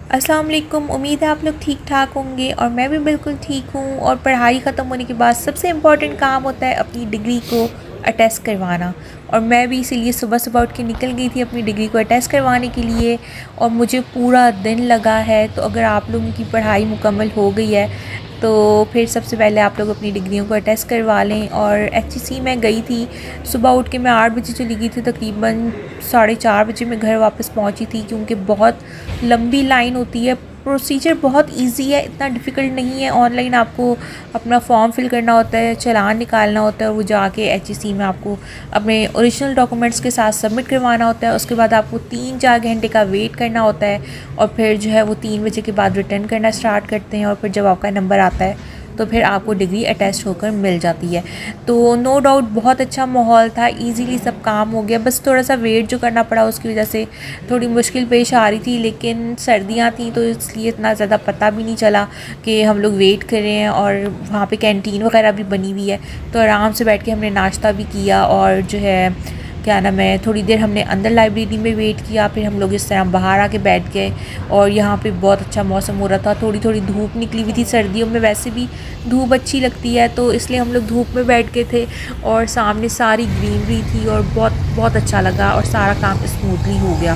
अस्सलाम वालेकुम। उम्मीद है आप लोग ठीक ठाक होंगे और मैं भी बिल्कुल ठीक हूँ। और पढ़ाई ख़त्म होने के बाद सबसे इम्पॉर्टेंट काम होता है अपनी डिग्री को अटेस्ट करवाना। और मैं भी इसीलिए सुबह सुबह उठ के निकल गई थी अपनी डिग्री को अटेस्ट करवाने के लिए, और मुझे पूरा दिन लगा है। तो अगर आप लोगों की पढ़ाई मुकम्मल हो गई है तो फिर सबसे पहले आप लोग अपनी डिग्रियों को अटेस्ट करवा लें। और एचईसी मैं गई थी, सुबह उठ के मैं 8 बजे चली गई थी, तकरीबन 4:30 बजे मैं घर वापस पहुंची थी, क्योंकि बहुत लंबी लाइन होती है। प्रोसीजर बहुत इजी है, इतना डिफ़िकल्ट नहीं है। ऑनलाइन आपको अपना फॉर्म फिल करना होता है, चालान निकालना होता है, और वो जाके एचईसी में आपको अपने ओरिजिनल डॉक्यूमेंट्स के साथ सबमिट करवाना होता है। उसके बाद आपको 3-4 घंटे का वेट करना होता है, और फिर जो है वो 3 बजे के बाद रिटर्न करना स्टार्ट करते हैं। और फिर जब आपका नंबर आता है तो फिर आपको डिग्री अटेस्ट होकर मिल जाती है। तो नो डाउट बहुत अच्छा माहौल था, इजीली सब काम हो गया। बस थोड़ा सा वेट जो करना पड़ा उसकी वजह से थोड़ी मुश्किल पेश आ रही थी, लेकिन सर्दियाँ थी तो इसलिए इतना ज़्यादा पता भी नहीं चला कि हम लोग वेट कर रहे हैं। और वहाँ पे कैंटीन वगैरह भी बनी हुई है, तो आराम से बैठ के हमने नाश्ता भी किया। और जो है क्या नाम है, थोड़ी देर हमने अंदर लाइब्रेरी में वेट किया, फिर हम लोग इस तरह बाहर आके बैठ गए। और यहाँ पे बहुत अच्छा मौसम हो रहा था, थोड़ी थोड़ी धूप निकली हुई थी। सर्दियों में वैसे भी धूप अच्छी लगती है, तो इसलिए हम लोग धूप में बैठ गए थे। और सामने सारी ग्रीनरी थी और बहुत बहुत अच्छा लगा, और सारा काम स्मूथली हो गया।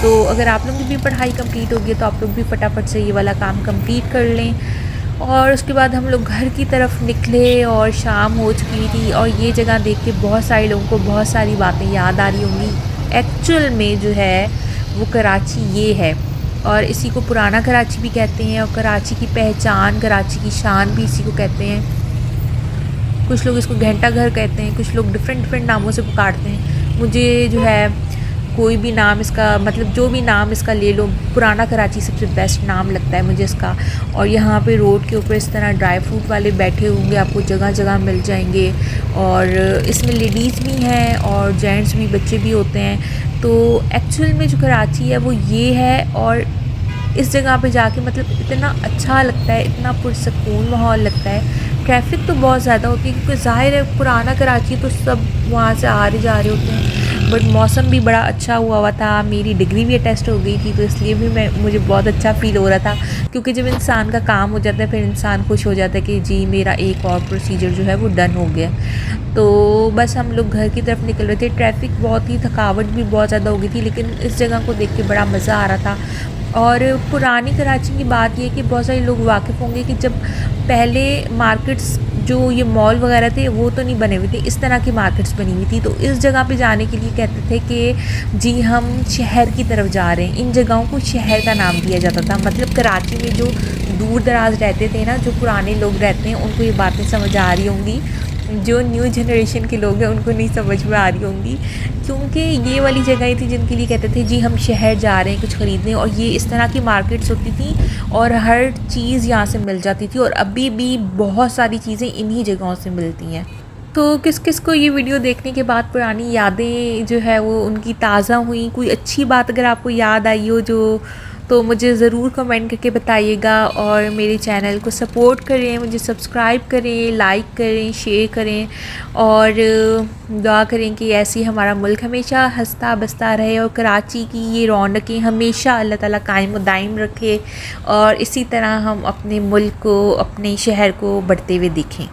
तो अगर आप लोगों की भी पढ़ाई कंप्लीट होगी तो आप लोग भी फटाफट से ये वाला काम कंप्लीट कर लें। और उसके बाद हम लोग घर की तरफ निकले और शाम हो चुकी थी। और ये जगह देख के बहुत सारे लोगों को बहुत सारी बातें याद आ रही होंगी। एक्चुअल में जो है वो कराची ये है, और इसी को पुराना कराची भी कहते हैं, और कराची की पहचान, कराची की शान भी इसी को कहते हैं। कुछ लोग इसको घंटा घर कहते हैं, कुछ लोग डिफरेंट डिफरेंट नामों से पुकारते हैं। मुझे जो है कोई भी नाम इसका, मतलब जो भी नाम इसका ले लो, पुराना कराची सबसे बेस्ट नाम लगता है मुझे इसका। और यहाँ पे रोड के ऊपर इस तरह ड्राई फ्रूट वाले बैठे होंगे, आपको जगह जगह मिल जाएंगे। और इसमें लेडीज़ भी हैं और जेंट्स भी, बच्चे भी होते हैं। तो एक्चुअल में जो कराची है वो ये है। और इस जगह पे जाके मतलब इतना अच्छा लगता है, इतना पुरसकून माहौल लगता है। ट्रैफिक तो बहुत ज़्यादा होती है, क्योंकि ज़ाहिर है पुराना कराची तो सब वहाँ से आ रहे जा रहे होते हैं। बट मौसम भी बड़ा अच्छा हुआ था, मेरी डिग्री भी अटेस्ट हो गई थी, तो इसलिए भी मुझे बहुत अच्छा फ़ील हो रहा था। क्योंकि जब इंसान का काम हो जाता है फिर इंसान खुश हो जाता है कि जी मेरा एक और प्रोसीजर जो है वो डन हो गया। तो बस हम लोग घर की तरफ निकल रहे थे। ट्रैफिक बहुत ही, थकावट भी बहुत ज़्यादा हो गई थी, लेकिन इस जगह को देख के बड़ा मज़ा आ रहा था। और पुरानी कराची की बात ये है कि बहुत सारे लोग वाकिफ़ होंगे कि जब पहले मार्केट्स, जो ये मॉल वगैरह थे, वो तो नहीं बने हुए थे, इस तरह की मार्केट्स बनी हुई थी। तो इस जगह पे जाने के लिए कहते थे कि जी हम शहर की तरफ जा रहे हैं। इन जगहों को शहर का नाम दिया जाता था। मतलब कराची में जो दूर दराज रहते थे ना, जो पुराने लोग रहते हैं, उनको ये बातें समझ आ रही होंगी। जो न्यू जनरेशन के लोग हैं उनको नहीं समझ में आ रही होंगी, क्योंकि ये वाली जगह थी जिनके लिए कहते थे जी हम शहर जा रहे हैं कुछ ख़रीदने। और ये इस तरह की मार्केट्स होती थी और हर चीज़ यहाँ से मिल जाती थी। और अभी भी बहुत सारी चीज़ें इन्हीं जगहों से मिलती हैं। तो किस किस को ये वीडियो देखने के बाद पुरानी यादें जो है वो उनकी ताज़ा हुई, कोई अच्छी बात अगर आपको याद आई हो जो, तो मुझे ज़रूर कमेंट करके बताइएगा। और मेरे चैनल को सपोर्ट करें, मुझे सब्सक्राइब करें, लाइक करें, शेयर करें, और दुआ करें कि ऐसे हमारा मुल्क हमेशा हंसता बसता रहे, और कराची की ये रौनकें हमेशा अल्लाह ताला कायम दायम रखे, और इसी तरह हम अपने मुल्क को, अपने शहर को बढ़ते हुए दिखें।